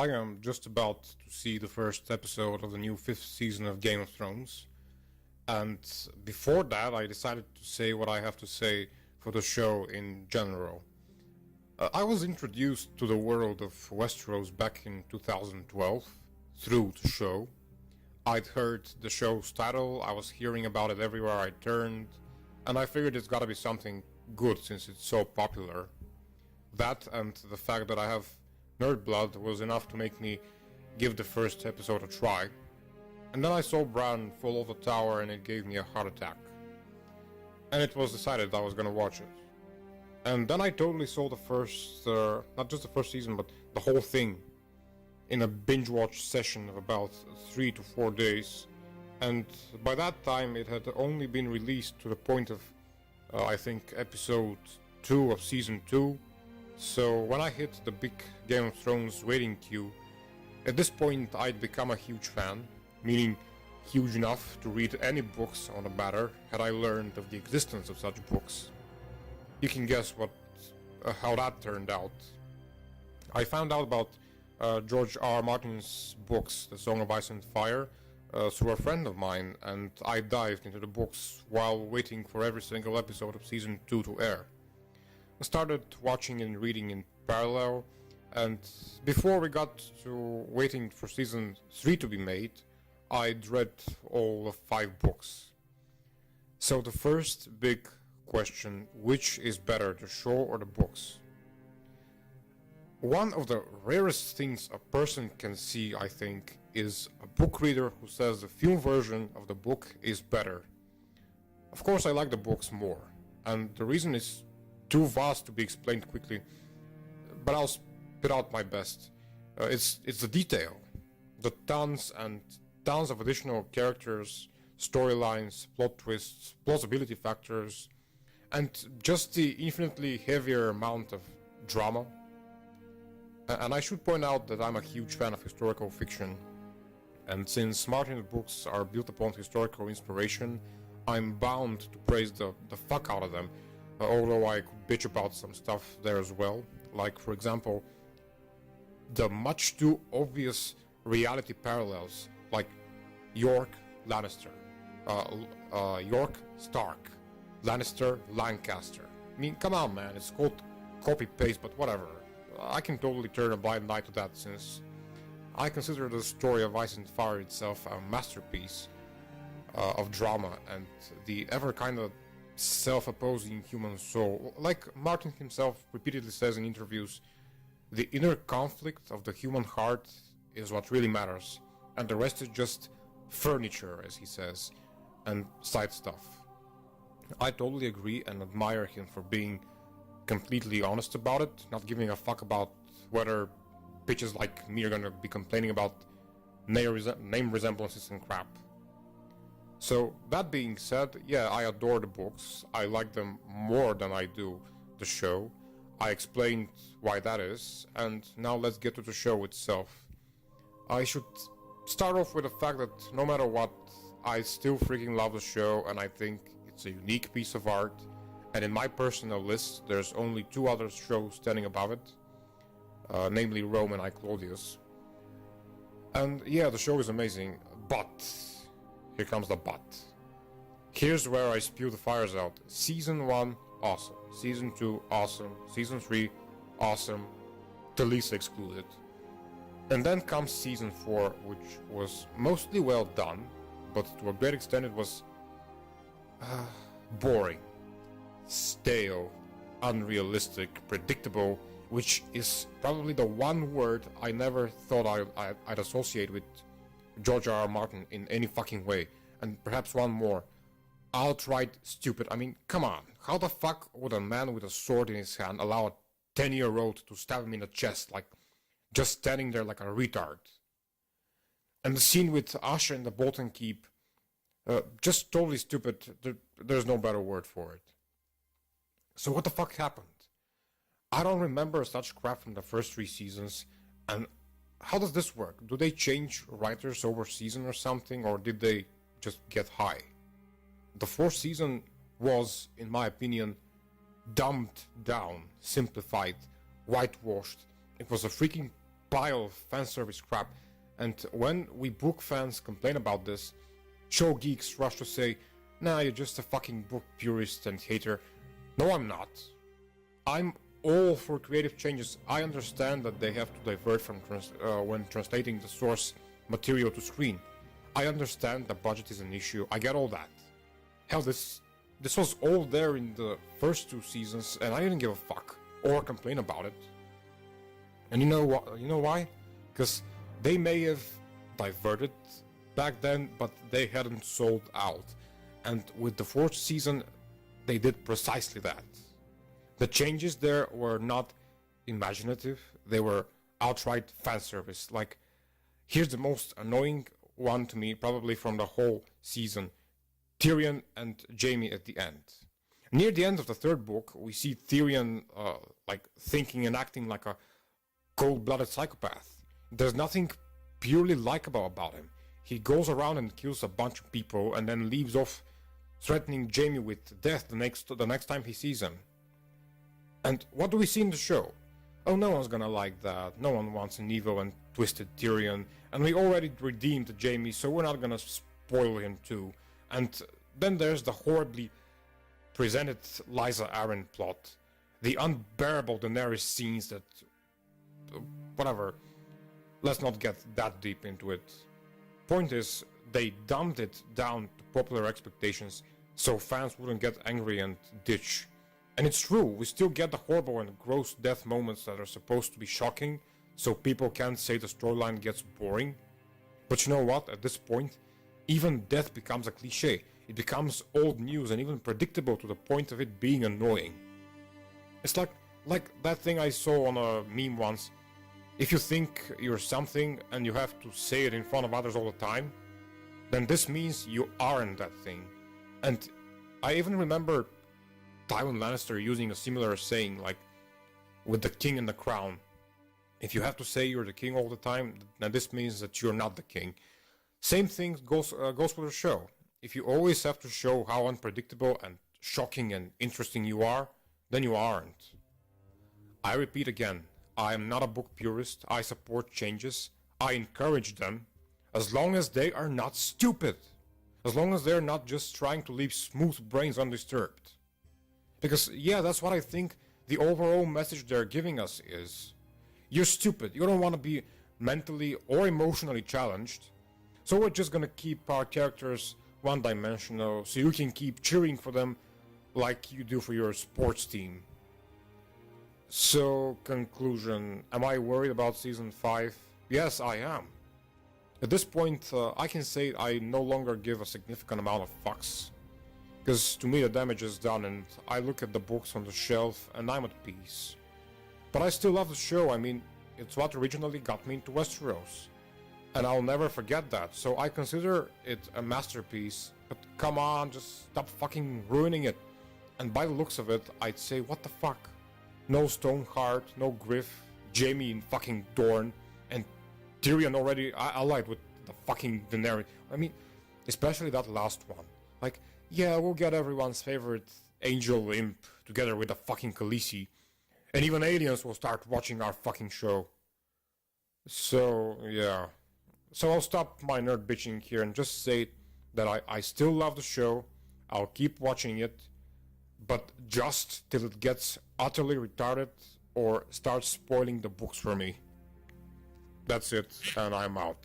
I am just about to see the first episode of the new 5th season of Game of Thrones. And before that, I decided to say what I have to say for the show in general. I was introduced to the world of Westeros back in 2012 through the show. I'd heard the show's title, I was hearing about it everywhere I turned, and I figured it's gotta be something good since it's so popular. That and the fact that I have nerd blood was enough to make me give the first episode a try. And then I saw Bran fall off the tower and it gave me a heart attack. And it was decided I was gonna watch it. And then I totally saw the first, not just the first season, but the whole thing in a binge watch session of about 3 to 4 days. And by that time it had only been released to the point of, I think, episode 2 of season 2. So when I hit the big Game of Thrones waiting queue, at this point I'd become a huge fan, meaning huge enough to read any books on the matter had I learned of the existence of such books. You can guess how that turned out. I found out about G.r.r. Martin's books, The Song of Ice and Fire, through a friend of mine, and I dived into the books while waiting for every single episode of season 2 to air. I started watching and reading in parallel, and before we got to waiting for season 3 to be made, I'd read all of 5 books. So the first big question, which is better, the show or the books? One of the rarest things a person can see, I think, is a book reader who says the film version of the book is better. Of course I like the books more, and the reason is too vast to be explained quickly, but I'll spit out my best. It's the detail, the tons and tons of additional characters, storylines, plot twists, plausibility factors, and just the infinitely heavier amount of drama. And I should point out that I'm a huge fan of historical fiction, and since Martin's books are built upon historical inspiration, I'm bound to praise the fuck out of them. Although I could bitch about some stuff there as well, like for example, the much too obvious reality parallels, like York Lannister, York Stark, Lannister Lancaster. I mean, come on man, it's called copy-paste, but whatever. I can totally turn a blind eye to that since I consider the story of Ice and Fire itself a masterpiece of drama and the ever kind of self-opposing human soul. Like Martin himself repeatedly says in interviews, the inner conflict of the human heart is what really matters, and the rest is just furniture, as he says, and side stuff. I totally agree and admire him for being completely honest about it, not giving a fuck about whether bitches like me are gonna be complaining about name resemblances and crap. So, that being said, yeah, I adore the books. I like them more than I do the show. I explained why that is, and now let's get to the show itself. I should start off with the fact that no matter what, I still freaking love the show, and I think it's a unique piece of art, and in my personal list, there's only 2 other shows standing above it, namely Rome and I, Claudius. And yeah, the show is amazing, but here comes the but. Here's where I spew the fires out. Season 1, awesome. Season 2, awesome. Season 3, awesome. The least excluded. And then comes Season 4, which was mostly well done, but to a great extent it was boring, stale, unrealistic, predictable, which is probably the one word I never thought I'd associate with G.r.r. Martin in any fucking way. And perhaps one more. Outright stupid. I mean, come on. How the fuck would a man with a sword in his hand allow a 10-year-old to stab him in the chest, like, just standing there like a retard? And the scene with Asha in the Bolton Keep, just totally stupid. There's no better word for it. So what the fuck happened? I don't remember such crap from the first 3 seasons, and how does this work? Do they change writers over season or something, or did they just get high? The 4th season was, in my opinion, dumbed down, simplified, whitewashed. It was a freaking pile of fan service crap. And when we book fans complain about this, show geeks rush to say, nah, you're just a fucking book purist and hater. No, I'm not. I'm all for creative changes. I understand that they have to divert from when translating the source material to screen. I understand the budget is an issue. I get all that. Hell, this was all there in the first 2 seasons, and I didn't give a fuck or complain about it. And you know what? You know why? Because they may have diverted back then, but they hadn't sold out. And with the 4th season, they did precisely that. The changes there were not imaginative, they were outright fan service. Like, here's the most annoying one to me, probably from the whole season. Tyrion and Jaime at the end. Near the end of the 3rd book, we see Tyrion thinking and acting like a cold-blooded psychopath. There's nothing purely likable about him. He goes around and kills a bunch of people and then leaves off threatening Jaime with death the next time he sees him. And what do we see in the show? Oh, no one's gonna like that. No one wants an evil and twisted Tyrion. And we already redeemed Jaime, so we're not gonna spoil him too. And then there's the horribly presented Lysa Arryn plot. The unbearable Daenerys scenes that... whatever. Let's not get that deep into it. Point is, they dumbed it down to popular expectations so fans wouldn't get angry and ditch. And it's true, we still get the horrible and gross death moments that are supposed to be shocking, so people can't say the storyline gets boring. But you know what, at this point, even death becomes a cliche. It becomes old news and even predictable to the point of it being annoying. It's like that thing I saw on a meme once. If you think you're something and you have to say it in front of others all the time, then this means you aren't that thing. And I even remember Tywin Lannister using a similar saying, like with the king and the crown. If you have to say you're the king all the time, then this means that you're not the king. Same thing goes with the show. If you always have to show how unpredictable and shocking and interesting you are, then you aren't. I repeat again, I am not a book purist. I support changes. I encourage them, as long as they are not stupid. As long as they're not just trying to leave smooth brains undisturbed. Because, yeah, that's what I think the overall message they're giving us is. You're stupid. You don't want to be mentally or emotionally challenged. So we're just gonna keep our characters one-dimensional so you can keep cheering for them like you do for your sports team. So, conclusion. Am I worried about Season 5? Yes, I am. At this point, I can say I no longer give a significant amount of fucks. Because to me the damage is done and I look at the books on the shelf and I'm at peace. But I still love the show. I mean, it's what originally got me into Westeros. And I'll never forget that, so I consider it a masterpiece. But come on, just stop fucking ruining it. And by the looks of it, I'd say, what the fuck? No Stoneheart, no Griff, Jaime in fucking Dorne, and Tyrion already allied with the fucking Daenerys. I mean, especially that last one. Like, yeah, we'll get everyone's favorite angel imp together with the fucking Khaleesi. And even aliens will start watching our fucking show. So, yeah. So I'll stop my nerd bitching here and just say that I still love the show. I'll keep watching it. But just till it gets utterly retarded or starts spoiling the books for me. That's it, and I'm out.